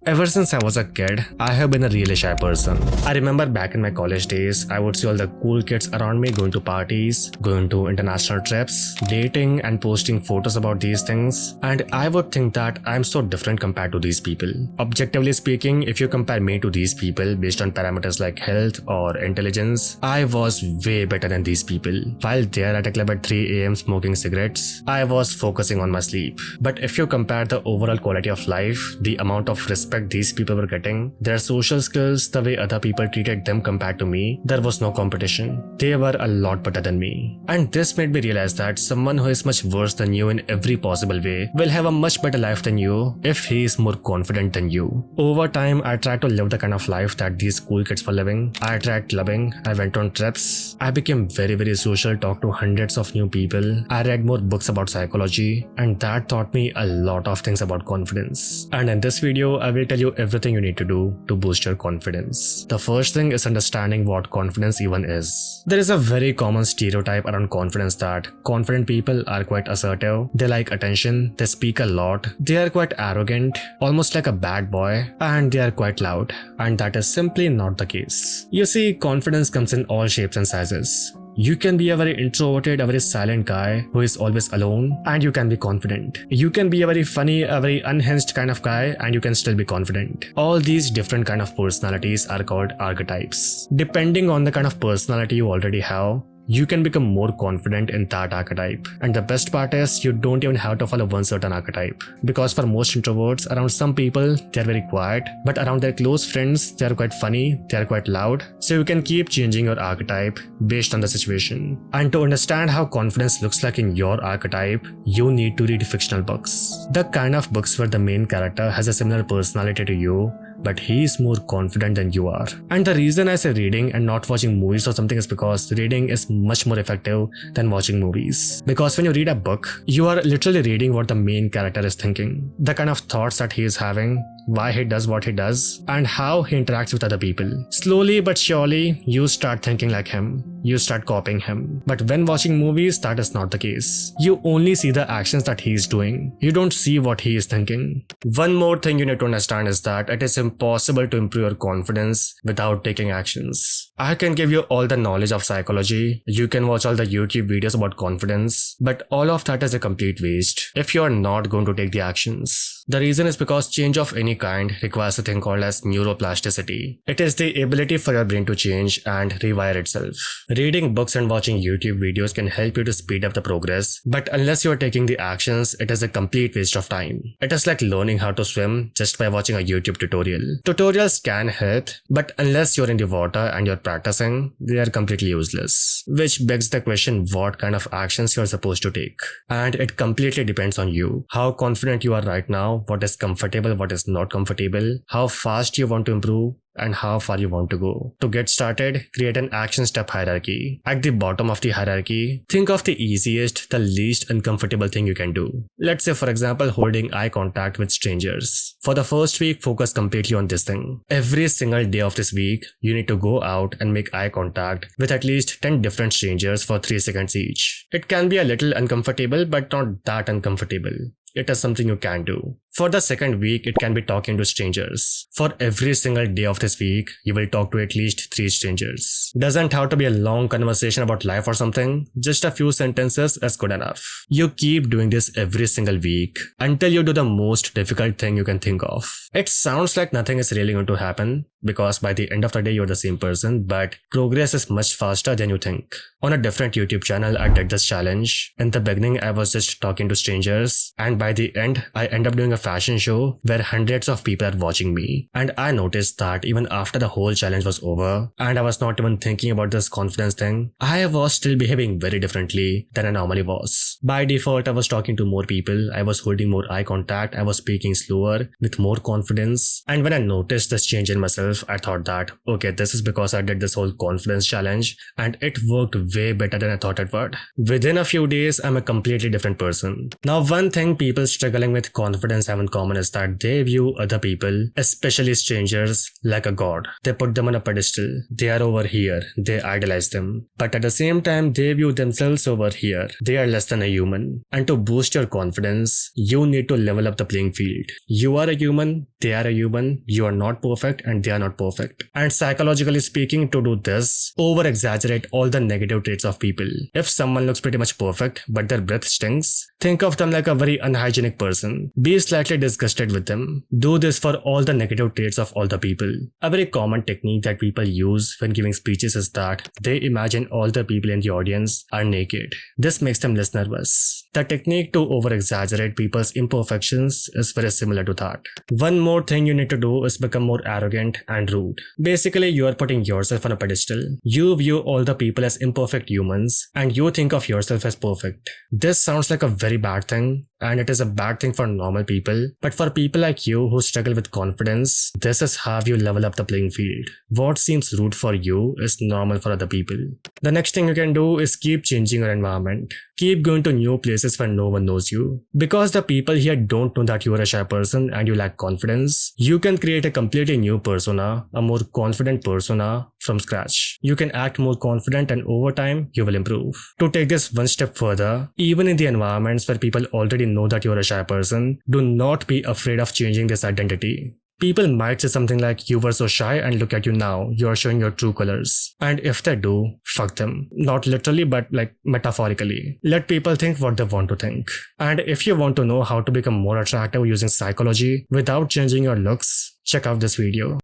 Ever since I was a kid, I have been a really shy person. I remember back in my college days, I would see all the cool kids around me going to parties, going to international trips, dating and posting photos about these things, and I would think that I'm so different compared to these people. Objectively speaking, if you compare me to these people based on parameters like health or intelligence, I was way better than these people. While they're at a club at 3 a.m. smoking cigarettes, I was focusing on my sleep. But if you compare the overall quality of life, the amount of respect these people were getting, their social skills, the way other people treated them compared to me, there was no competition. They were a lot better than me. And this made me realize that someone who is much worse than you in every possible way will have a much better life than you if he is more confident than you. Over time, I tried to live the kind of life that these cool kids were living. I tried clubbing, I went on trips, I became very social, talked to hundreds of new people, I read more books about psychology, and that taught me a lot of things about confidence. And in this video, I will tell you everything you need to do to boost your confidence. The first thing is understanding what confidence even is. There is a very common stereotype around confidence that confident people are quite assertive, they like attention, they speak a lot, they are quite arrogant, almost like a bad boy, and they are quite loud. And that is simply not the case. You see, confidence comes in all shapes and sizes. You can be a very introverted, a very silent guy who is always alone, and you can be confident. You can be a very funny, a very unhinged kind of guy, and you can still be confident. All these different kind of personalities are called archetypes. Depending on the kind of personality you already have, you can become more confident in that archetype. And the best part is, you don't even have to follow one certain archetype. Because for most introverts, around some people, they're very quiet, but around their close friends, they're quite funny, they're quite loud. So you can keep changing your archetype based on the situation. And to understand how confidence looks like in your archetype, you need to read fictional books. The kind of books where the main character has a similar personality to you, but he is more confident than you are. And the reason I say reading and not watching movies or something is because reading is much more effective than watching movies. Because when you read a book, you are literally reading what the main character is thinking, the kind of thoughts that he is having, why he does what he does, and how he interacts with other people. Slowly but surely, you start thinking like him. You start copying him. But when watching movies, that is not the case. You only see the actions that he is doing. You don't see what he is thinking. One more thing you need to understand is that it is impossible to improve your confidence without taking actions. I can give you all the knowledge of psychology. You can watch all the YouTube videos about confidence, but all of that is a complete waste if you are not going to take the actions. The reason is because change of any kind requires a thing called as neuroplasticity. It is the ability for your brain to change and rewire itself. Reading books and watching YouTube videos can help you to speed up the progress, but unless you are taking the actions, it is a complete waste of time. It is like learning how to swim just by watching a YouTube tutorial. Tutorials can help, but unless you're in the water and you're practicing, they are completely useless. Which begs the question, what kind of actions you're supposed to take? And it completely depends on you. How confident you are right now, what is comfortable, what is not comfortable, how fast you want to improve, and how far you want to go. To get started, create an action step hierarchy. At the bottom of the hierarchy, think of the easiest, the least uncomfortable thing you can do. Let's say, for example, holding eye contact with strangers. For the first week, focus completely on this thing. Every single day of this week, you need to go out and make eye contact with at least 10 different strangers for 3 seconds each. It can be a little uncomfortable, but not that uncomfortable. It is something you can do. For the second week, it can be talking to strangers. For every single day of this week, you will talk to at least 3 strangers. Doesn't have to be a long conversation about life or something. Just a few sentences is good enough. You keep doing this every single week until you do the most difficult thing you can think of. It sounds like nothing is really going to happen because by the end of the day, you're the same person, but progress is much faster than you think. On a different YouTube channel, I did this challenge. In the beginning, I was just talking to strangers, and by the end, I end up doing a fashion show where hundreds of people are watching me. And I noticed that even after the whole challenge was over, and I was not even thinking about this confidence thing, I was still behaving very differently than I normally was. By default, I was talking to more people, I was holding more eye contact, I was speaking slower, with more confidence. And when I noticed this change in myself, I thought that, okay, this is because I did this whole confidence challenge, and it worked way better than I thought it would. Within a few days, I'm a completely different person. Now, one thing people struggling with confidence have in common is that they view other people, especially strangers, like a god. They put them on a pedestal. They are over here. They idolize them. But at the same time, they view themselves over here. They are less than a human. And to boost your confidence, you need to level up the playing field. You are a human. They are a human. You are not perfect and they are not perfect. And psychologically speaking, to do this, over-exaggerate all the negative traits of people. If someone looks pretty much perfect, but their breath stinks, think of them like a very unhygienic person. Be slightly disgusted with them. Do this for all the negative traits of all the people. A very common technique that people use when giving speeches is that they imagine all the people in the audience are naked. This makes them less nervous. The technique to over-exaggerate people's imperfections is very similar to that. One more thing you need to do is become more arrogant and rude. Basically, you are putting yourself on a pedestal. You view all the people as imperfect humans and you think of yourself as perfect. This sounds like a very bad thing, and it is a bad thing for normal people, but for people like you who struggle with confidence, this is how you level up the playing field. What seems rude for you is normal for other people. The next thing you can do is keep changing your environment. Keep going to new places where no one knows you. Because the people here don't know that you are a shy person and you lack confidence, you can create a completely new persona, a more confident persona from scratch. You can act more confident and over time, you will improve. To take this one step further, even in the environments where people already know that you are a shy person, do not be afraid of changing this identity. People might say something like, you were so shy and look at you now, you are showing your true colors. And if they do, fuck them. Not literally, but like metaphorically. Let people think what they want to think. And if you want to know how to become more attractive using psychology without changing your looks, check out this video.